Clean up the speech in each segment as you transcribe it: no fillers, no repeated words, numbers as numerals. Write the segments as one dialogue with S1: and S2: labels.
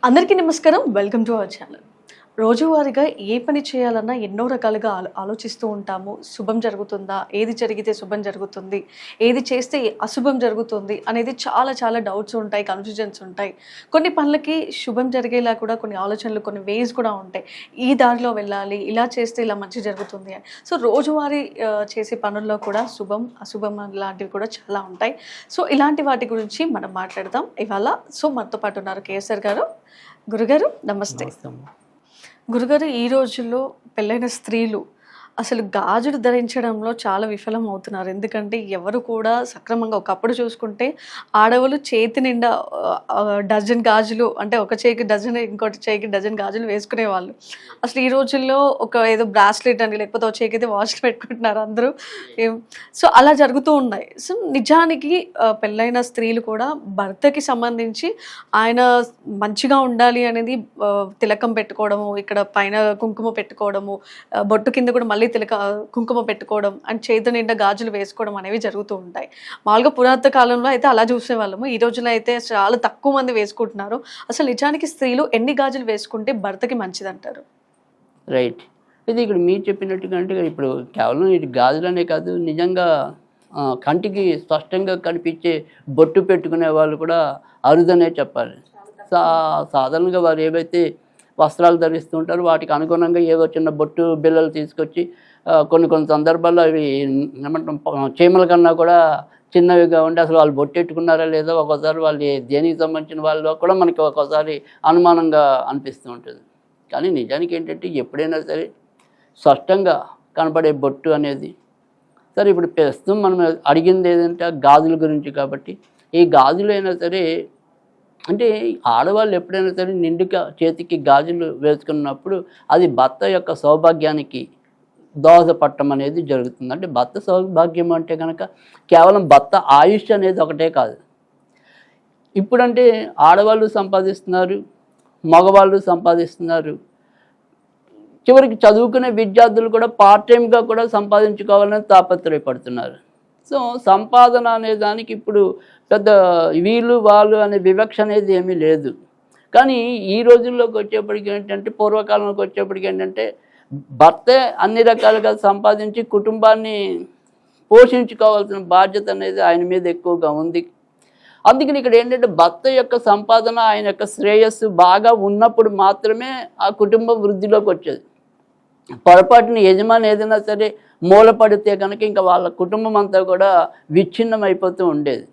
S1: అందరికీ నమస్కారం. Welcome to our channel. రోజువారీగా ఏ పని చేయాలన్నా ఎన్నో రకాలుగా ఆలోచిస్తూ ఉంటాము. శుభం జరుగుతుందా? ఏది జరిగితే శుభం జరుగుతుంది? ఏది చేస్తే అశుభం జరుగుతుంది? అనేది చాలా చాలా డౌట్స్ ఉంటాయి, కన్‌ఫ్యూజన్స్ ఉంటాయి. కొన్ని పనులకి శుభం జరిగేలా కూడా కొన్ని ఆలోచనలు, కొన్ని వేస్ కూడా ఉంటాయి. ఈ దారిలో వెళ్ళాలి, ఇలా చేస్తే ఇలా మంచి జరుగుతుంది అని. సో రోజువారీ చేసే పనుల్లో కూడా శుభం, అశుభం లాంటివి కూడా చాలా ఉంటాయి. సో ఇలాంటి వాటి గురించి మనం మాట్లాడదాం ఇవాళ. సో మనతో పాటు ఉన్నారు కేఎస్ఆర్ గారు. గురుగారు నమస్తే. గురుగారు, ఈ రోజుల్లో పెళ్ళైన స్త్రీలు అసలు గాజులు ధరించడంలో చాలా విఫలం అవుతున్నారు. ఎందుకంటే ఎవరు కూడా సక్రమంగా, ఒకప్పుడు చూసుకుంటే ఆడవాళ్ళు చేతి నిండా డజన్ గాజులు, అంటే ఒక చేయికి డజన్, ఇంకోటి చేయికి డజన్ గాజులు వేసుకునేవాళ్ళు. అసలు ఈ రోజుల్లో ఒక ఏదో బ్రాస్లెట్ అని, లేకపోతే ఒక చేయికి అయితే వాచ్లు పెట్టుకుంటున్నారు అందరూ. సో అలా జరుగుతూ ఉన్నాయి. సో నిజానికి పెళ్ళైన స్త్రీలు కూడా భర్తకి సంబంధించి ఆయన మంచిగా ఉండాలి అనేది తిలకం పెట్టుకోవడము, ఇక్కడ పైన కుంకుమ పెట్టుకోవడము, బొట్టు కింద కూడా మళ్ళీ కుంకుమ పెట్టుకోవడం అండ్ చేతి నిండా గాజులు వేసుకోవడం అనేవి జరుగుతూ ఉంటాయి. మామూలుగా పురాతన కాలంలో అయితే అలా చూసేవాళ్ళము. ఈ రోజుల్లో అయితే చాలా తక్కువ మంది వేసుకుంటున్నారు. అసలు నిజానికి స్త్రీలు ఎన్ని గాజులు వేసుకుంటే భర్తకి మంచిదంటారు?
S2: రైట్. ఇది ఇక్కడ మీరు చెప్పినట్టుగా అంటే ఇప్పుడు కేవలం ఇది గాజులనే కాదు, నిజంగా కంటికి స్పష్టంగా కనిపించే బొట్టు పెట్టుకునే వాళ్ళు కూడా అరుదనే చెప్పాలి. సాధారణంగా వారు ఏవైతే వస్త్రాలు ధరిస్తూ ఉంటారు వాటికి అనుగుణంగా ఏవో చిన్న బొట్టు బిళ్ళలు తీసుకొచ్చి కొన్ని సందర్భాల్లో అవి ఏమంటాం చీమల కన్నా కూడా చిన్నవిగా ఉండి అసలు వాళ్ళు బొట్టెట్టుకున్నారా లేదో ఒక్కోసారి వాళ్ళు దేనికి సంబంధించిన వాళ్ళు కూడా మనకి ఒక్కోసారి అనుమానంగా అనిపిస్తూ ఉంటుంది. కానీ నిజానికి ఏంటంటే ఎప్పుడైనా సరే స్పష్టంగా కనపడే బొట్టు అనేది సరే. ఇప్పుడు ప్రస్తుతం మనం అడిగింది ఏదంటే గాజుల గురించి. కాబట్టి ఈ గాజులు అయినా సరే అంటే ఆడవాళ్ళు ఎప్పుడైనా సరే నిండుగా చేతికి గాజులు వేసుకున్నప్పుడు అది భర్త యొక్క సౌభాగ్యానికి దోహదపడటం అనేది జరుగుతుంది. అంటే భర్త సౌభాగ్యం అంటే కనుక కేవలం భర్త ఆయుష్ అనేది ఒకటే కాదు. ఇప్పుడంటే ఆడవాళ్ళు సంపాదిస్తున్నారు, మగవాళ్ళు సంపాదిస్తున్నారు, చివరికి చదువుకునే విద్యార్థులు కూడా పార్ట్ టైంగా కూడా సంపాదించుకోవాలని తాపత్రయపడుతున్నారు. సో సంపాదన అనే దానికి ఇప్పుడు పెద్ద వీళ్ళు వాళ్ళు అనే వివక్ష అనేది ఏమీ లేదు. కానీ ఈ రోజుల్లోకి వచ్చేప్పటికి ఏంటంటే, పూర్వకాలంలోకి వచ్చేప్పటికి ఏంటంటే భర్తే అన్ని రకాలుగా సంపాదించి కుటుంబాన్ని పోషించుకోవాల్సిన బాధ్యత అనేది ఆయన మీద ఎక్కువగా ఉంది. అందుకని ఇక్కడ ఏంటంటే భర్త యొక్క సంపాదన, ఆయన యొక్క శ్రేయస్సు బాగా ఉన్నప్పుడు మాత్రమే ఆ కుటుంబం వృద్ధిలోకి వచ్చేది. పొరపాటుని యజమాని ఏదైనా సరే మూలపడితే కనుక ఇంకా వాళ్ళ కుటుంబం అంతా కూడా విచ్ఛిన్నం అయిపోతూ ఉండేది.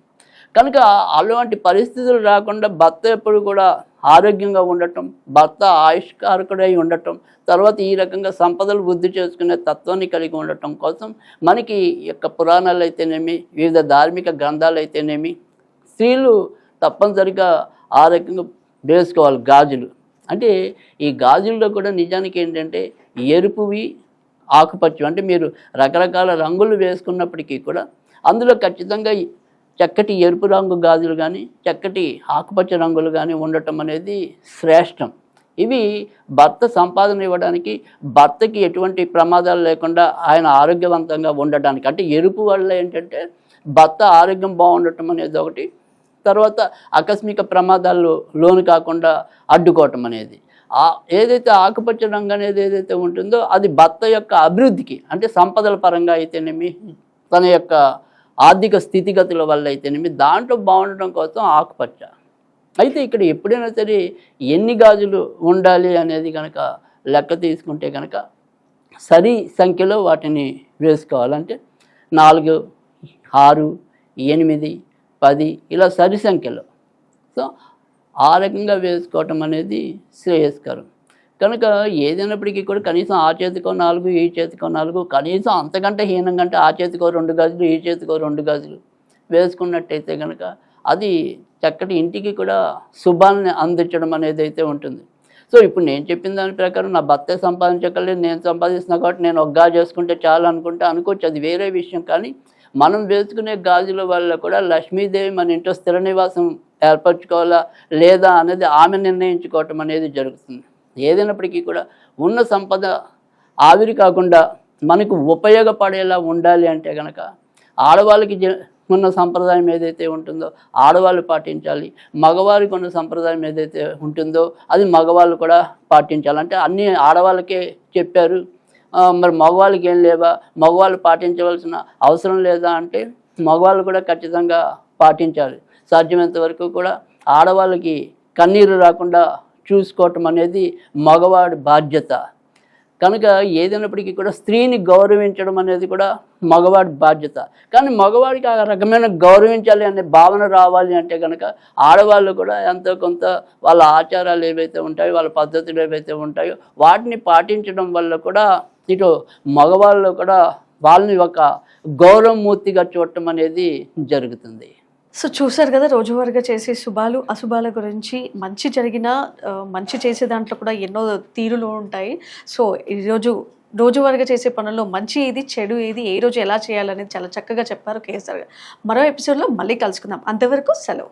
S2: కనుక అలాంటి పరిస్థితులు రాకుండా భర్త ఎప్పుడు కూడా ఆరోగ్యంగా ఉండటం, భర్త ఆయుష్కారకుడై ఉండటం, తర్వాత ఈ రకంగా సంపదలు వృద్ధి చేసుకునే తత్వాన్ని కలిగి ఉండటం కోసం మనకి యొక్క పురాణాలు అయితేనేమి, వివిధ ధార్మిక గ్రంథాలు అయితేనేమి స్త్రీలు తప్పనిసరిగా ఆ రకంగా వేసుకోవాలి గాజులు. అంటే ఈ గాజుల్లో కూడా నిజానికి ఏంటంటే ఎరుపువి, ఆకుపచ్చ, అంటే మీరు రకరకాల రంగులు వేసుకున్నప్పటికీ కూడా అందులో ఖచ్చితంగా చక్కటి ఎరుపు రంగు గాజులు కానీ చక్కటి ఆకుపచ్చ రంగులు కానీ ఉండటం అనేది శ్రేష్టం. ఇవి భర్త సంపాదన ఇవ్వడానికి, భర్తకి ఎటువంటి ప్రమాదాలు లేకుండా ఆయన ఆరోగ్యవంతంగా ఉండటానికి. అంటే ఎరుపు వల్ల ఏంటంటే భర్త ఆరోగ్యం బాగుండటం అనేది ఒకటి, తర్వాత ఆకస్మిక ప్రమాదాలు లోను కాకుండా అడ్డుకోవటం అనేది. ఏదైతే ఆకుపచ్చ రంగు అనేది ఏదైతే ఉంటుందో అది భర్త యొక్క అభివృద్ధికి, అంటే సంపదల పరంగా అయితేనేమి, తన యొక్క ఆర్థిక స్థితిగతుల వల్ల అయితేనేమి దాంట్లో బాగుండటం కోసం ఆకుపచ్చ. అయితే ఇక్కడ ఎప్పుడైనా సరే ఎన్ని గాజులు ఉండాలి అనేది కనుక లెక్క తీసుకుంటే కనుక సరి సంఖ్యలో వాటిని వేసుకోవాలంటే 4, 6, 8, 10 ఇలా సరి సంఖ్యలో. సో ఆ రకంగా వేసుకోవటం అనేది శ్రేయస్కరం. కనుక ఏదైనప్పటికీ కూడా కనీసం ఆ చేతికో 4, ఈ చేతికో 4, కనీసం అంతకంటే హీనంగా అంటే ఆ చేతికో 2 గాజులు, ఈ చేతికో 2 గాజులు వేసుకున్నట్టయితే కనుక అది చక్కటి ఇంటికి కూడా శుభాన్ని అందించడం అనేది అయితే ఉంటుంది. సో ఇప్పుడు నేను చెప్పిన దాని ప్రకారం నా భర్తే సంపాదించగలేదు, నేను సంపాదిస్తున్నా కాబట్టి నేను ఒక గాజు వేసుకుంటే చాలు అనుకుంటే అనుకోవచ్చు, అది వేరే విషయం. కానీ మనం వేసుకునే గాజుల వల్ల కూడా లక్ష్మీదేవి మన ఇంట్లో స్థిర నివాసం ఏర్పరచుకోవాలా లేదా అనేది ఆమె నిర్ణయించుకోవటం అనేది జరుగుతుంది. ఏదైనప్పటికీ కూడా ఉన్న సంపద ఆవిరి కాకుండా మనకు ఉపయోగపడేలా ఉండాలి అంటే కనుక ఆడవాళ్ళకి ఉన్న సంప్రదాయం ఏదైతే ఉంటుందో ఆడవాళ్ళు పాటించాలి, మగవారికి ఉన్న సంప్రదాయం ఏదైతే ఉంటుందో అది మగవాళ్ళు కూడా పాటించాలి. అంటే అన్నీ ఆడవాళ్ళకే చెప్పారు, మరి మగవాళ్ళకి ఏం లేవా, మగవాళ్ళు పాటించవలసిన అవసరం లేదా అంటే మగవాళ్ళు కూడా ఖచ్చితంగా పాటించాలి. సాధ్యమైనంత వరకు కూడా ఆడవాళ్ళకి కన్నీరు రాకుండా చూసుకోవటం అనేది మగవాడి బాధ్యత. కనుక ఏదైనప్పటికీ కూడా స్త్రీని గౌరవించడం అనేది కూడా మగవాడి బాధ్యత. కానీ మగవాడికి ఆ రకమైన గౌరవించాలి అనే భావన రావాలి అంటే కనుక ఆడవాళ్ళు కూడా ఎంతో కొంత వాళ్ళ ఆచారాలు ఏవైతే ఉంటాయో, వాళ్ళ పద్ధతులు ఏవైతే ఉంటాయో వాటిని పాటించడం వల్ల కూడా ఇటు మగవాళ్ళు కూడా వాళ్ళని ఒక గౌరవమూర్తిగా చూడటం అనేది జరుగుతుంది.
S1: సో చూసారు కదా, రోజువారీగా చేసే శుభాలు అశుభాల గురించి. మంచి జరిగిన మంచి చేసే దాంట్లో కూడా ఎన్నో తీరులు ఉంటాయి. సో ఈరోజు రోజువారీగా చేసే పనుల్లో మంచి ఏది, చెడు ఏది, ఏ రోజు ఎలా చేయాలనేది చాలా చక్కగా చెప్పారు కేసీఆర్ గారు. మరో ఎపిసోడ్లో మళ్ళీ కలుసుకుందాం. అంతవరకు సెలవు.